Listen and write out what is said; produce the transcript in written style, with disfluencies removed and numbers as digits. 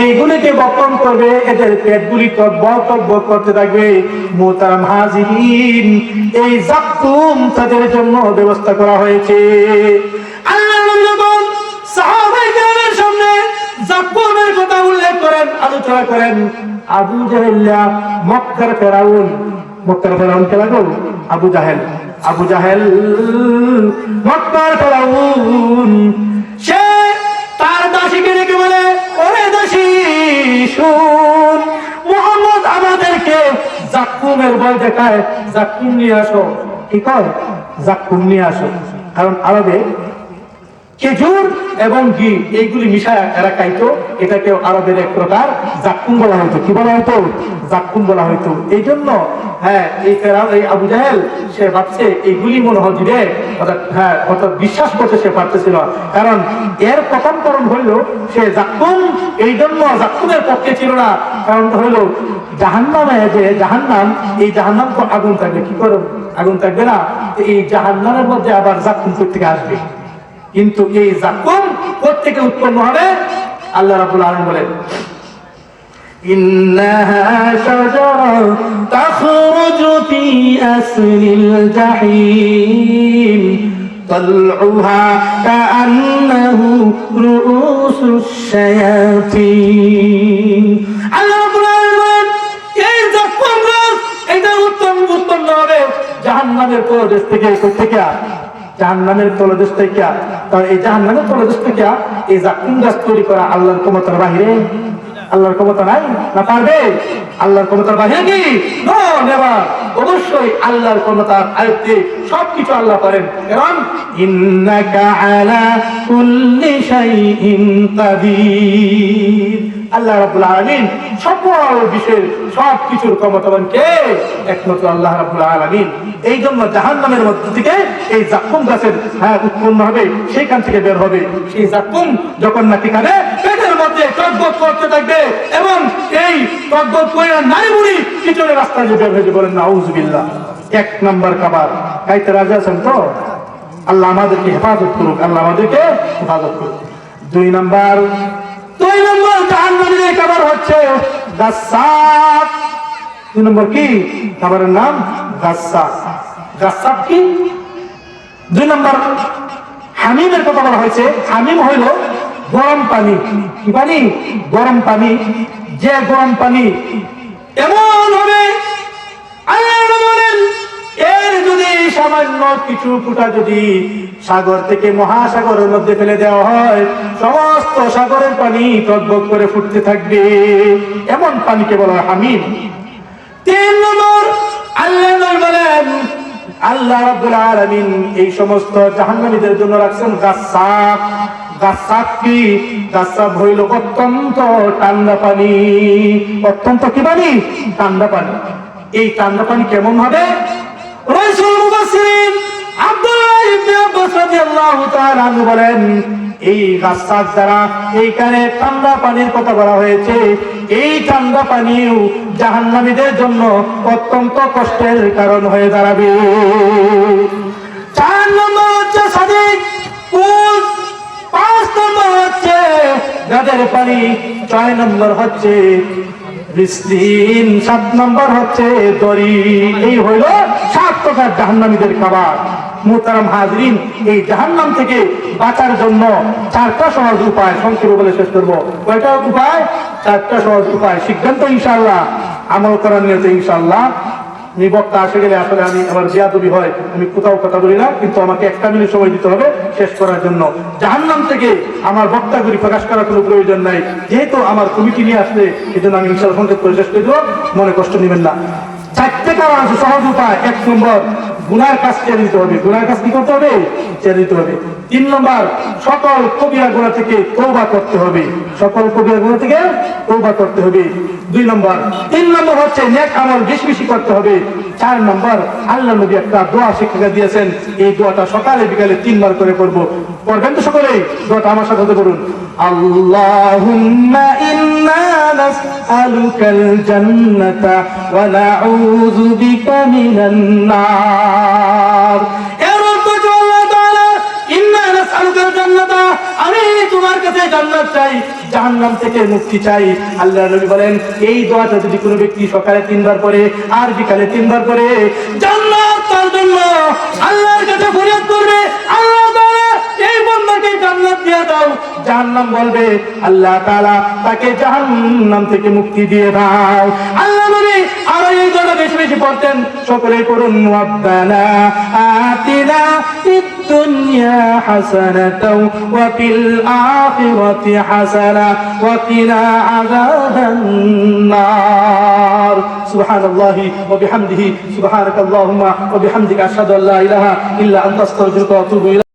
এইগুলিকে বপন করবে, এদের পেটগুলি টকবক করতে থাকবে। মুহতারাম হাজিরিন, এই জাক্কুম তাদের জন্য ব্যবস্থা করা হয়েছে। আল্লাহর নবী যখন সাহাবায়ে কেরামের সামনে জাক্কুমের কথা উল্লেখ করেন, আলোচনা করেন, আবু জাহেল, মক্কার ফেরাউন কে লাগো আবু জাহেল মক্কার ফেরাউন, সে তার দাসীকে ডেকে বলে, ওরে দাসী শুন, মুহাম্মদ আমাদেরকে জাক্কুমের ভয় দেখায়, জাক্কুম নিয়ে আসো। কি কয়? জাক্কুম নিয়ে আসো। কারণ আরবে খেজুর এবং ঘি এইগুলি মিশায় এরা খাইতো, এটাকে আরবের এক প্রকার জাক্কুম বলা হইতো। কি বলা হইতো? জাক্কুম বলা হইতো। এই জন্য এই আবু জাহেল সে ভাবছে এইগুলি মনে হয় দিবে, অর্থাৎ বিশ্বাস করতে সে পারতেছিল। কারণ এর প্রথম কারণ হইল সে জাক্কুম, এই জন্য জাক্কুমের পক্ষে ছিল না। কারণ হইল জাহান্নামে, যে জাহান্নাম, এই জাহান্নাম তো আগুন থাকবে, কি করো আগুন থাকবে না, এই জাহান্নামের মধ্যে আবার জাক্কুম থেকে আসবে। কিন্তু এই জাক্কুম কোত্থেকে উৎপন্ন হবে? আল্লাহ রাব্বুল আলামিন বলেন, ইন্নাহা শাজারা তাখরুজু ফি আসলিল জাহিম তালউহা কাআন্নাহু রুউসুশ শায়াতিন। আল্লাহ রাব্বুল আলামিন এই জাক্কুম গাছ এটা উৎপন্ন হবে জাহান্নামের তলদেশ থেকে। কোত্থেকে? জাহান্নামের তলদেশ থেকে। তাহলে এই জাহান্নামের তলদেশ থেকে এই জাক্কুম গাছ তৈরি করা আল্লাহর ক্ষমতার বাহিরে? আল্লাহর ক্ষমতা নাই? না পারবে? আল্লাহর ক্ষমতার বাহিরে কি? No never. অবশ্যই আল্লাহর ক্ষমতার আয়ত্তে সবকিছু আল্লাহ পারেন। কারণ ইন্নাকা আলা কুল্লি শাইইন কাদির। আল্লাহ রাব্বুল আলামিন সকল বিষয়ের সবকিছুর ক্ষমতাবান কে? একমাত্র আল্লাহ রাব্বুল আলামিন। এই জন্য জাহান্নামের মধ্য থেকে এই জাক্কুম গাছের উৎপন্ন হবে, সেইখান থেকে বের হবে। সেই জাক্কুম যখন নাকি খাবে, পেটের মধ্যে টকবক করতে থাকবে এবং এই টকবক করে নারী বুড়ি পিছনে রাস্তায় বের হয়ে বলেন নাউজুবিল্লাহ। এক নাম্বার খাবার খাইতে রাজি আছেন তো? আল্লাহ আমাদেরকে হেফাজত করুক, আল্লাহ আমাদেরকে হেফাজত করুক। দুই নাম্বার জাহান্নামের খাবার হচ্ছে গাসাক। দুই নম্বর কি খাবারের নাম? গাসাক। গাসাক কি? দুই নম্বর হামিমের কথা বলা হয়েছে। হামিম হইল গরম পানি। কি পানি? গরম পানি। যে গরম পানি এমন হবে, আল্লাহ বলেন, এর যদি সামান্য কিছু ফুটা যদি সাগর থেকে মহাসাগরের মধ্যে ফেলে দেওয়া হয়, সমস্ত সাগরের পানি টকবক করে ফুটতে থাকবে। এমন পানিকে বলা হয় হামিম। তিন নম্বর আল্লাহ বলেন, আল্লাহ রাব্বুল আলামিন এই সমস্ত জাহান্নামীদের জন্য রাখছেন গাসাক। গাসাক কি? গাসাক হইল অত্যন্ত ঠান্ডা পানি। অত্যন্ত কি পানি? ঠান্ডা পানি। এই ঠান্ডা পানি কেমন হবে? রাসূল মুফাসসিরিন আব্দুল্লাহ ইবনে আব্বাস রাদিয়াল্লাহু তাআলা আনহু বলেন, এই গাসাক দ্বারা এইখানে ঠান্ডা পানির কথা বলা হয়েছে। এই ঠান্ডা পানিও জাহান্নামীদের জন্য অত্যন্ত কষ্টের কারণ হয়ে দাঁড়াবে। 4 নম্বর হচ্ছে সাদিক কুল, 5 নম্বর হচ্ছে গাদের পানি, 6 নম্বর হচ্ছে বিস্তিন, 7 নম্বর হচ্ছে দড়ি। এই হইল 7 প্রকার জাহান্নামীদের খাবার। মুহতারাম হাজরিন, এই জাহান্নাম থেকে বাঁচার জন্য 4টা সহজ উপায় সংক্ষেপে বলে শেষ করবো। কয়টা উপায়? 4টা সহজ উপায়। সিদ্ধান্ত ইনশাআল্লাহ, আমল করার নিয়তে ইনশাআল্লাহ। আমি বক্তা আসে গেলে আসলে আমি আমার বেয়াদবি হয়, আমি কোথাও কথা বলি না, কিন্তু আমাকে 1 মিনিট সময় দিতে হবে শেষ করার জন্য। জাহান্নাম থেকে আমার বক্তাগুলি প্রকাশ করার কোনো প্রয়োজন নাই, যেহেতু আমার কমিটি নিয়ে আসলে এই জন্য আমি ইনশাআল্লাহ সংক্ষেপ করে শেষ করে দেবো, মনে কষ্ট নেবেন না। 4টে কারণ আছে সহজ উপায়। 1 নম্বর, গুনার কাজ ছেড়ে দিতে হবে। গুনার কাজ কি করতে হবে? ছেড়ে দিতে হবে। 3 নম্বর, সকল কবিরা গুনাহ থেকে তওবা করতে হবে। সকল কবিরা গুনাহ থেকে তওবা করতে হবে। 2 নম্বর। 3 নম্বর হচ্ছে নেক আমল বেশি বেশি করতে হবে। 4 নম্বর, আল্লাহ নবী একটা দোয়া শিক্ষা দিয়েছেন, এই দোয়াটা সকালে বিকালে 3 বার করে করব। পড়বেন তো সকলে? দোয়াটা আমার সাথে করুন। আল্লাহুম্মা ইন্না নাসআলুকাল জান্নাতা ওয়া নাউযু বিকা মিনান নার। এর অর্থ হচ্ছে আল্লাহ তাআলা, ইন্না নাসআলুকাল জান্নাতা, আমি তোমার কাছে জান্নাত চাই। জাহান্নাম থেকে মুক্তি চাই। আল্লাহর নবী বলেন এই দোয়াটা যদি কোনো ব্যক্তি সকালে 3 বার পড়ে আর বিকালে 3 বার পড়ে, জান্নাত তার জন্য আল্লাহর কাছে ফরিয়াদ করবে, আল্লাহ তাআলা এই বান্দাকে জান্নাত দিয়ে দাও। জাহান্নাম বলবে আল্লাহ তাআলা তাকে জাহান্নাম থেকে মুক্তি দিয়ে দাও। আল্লাহ নবী আর এই দোয়াটা বেশি বেশি পড়তেন। সকলে করুন রব্বানা আতিনা ফিদ দুনিয়া হাসানাতাও ওয়া ফিল আখিরাতি হাসানা ওয়া কিনা আযাবান নার। সুবহানাল্লাহি ওয়া বিহামদিহি সুবহানাকাল্লাহুম্মা ওয়া বিহামদিকা আশহাদু আল্লা ইলাহা ইল্লা আনতা আস্তাগফিরুকা ওয়া আতুবু ইলাইক।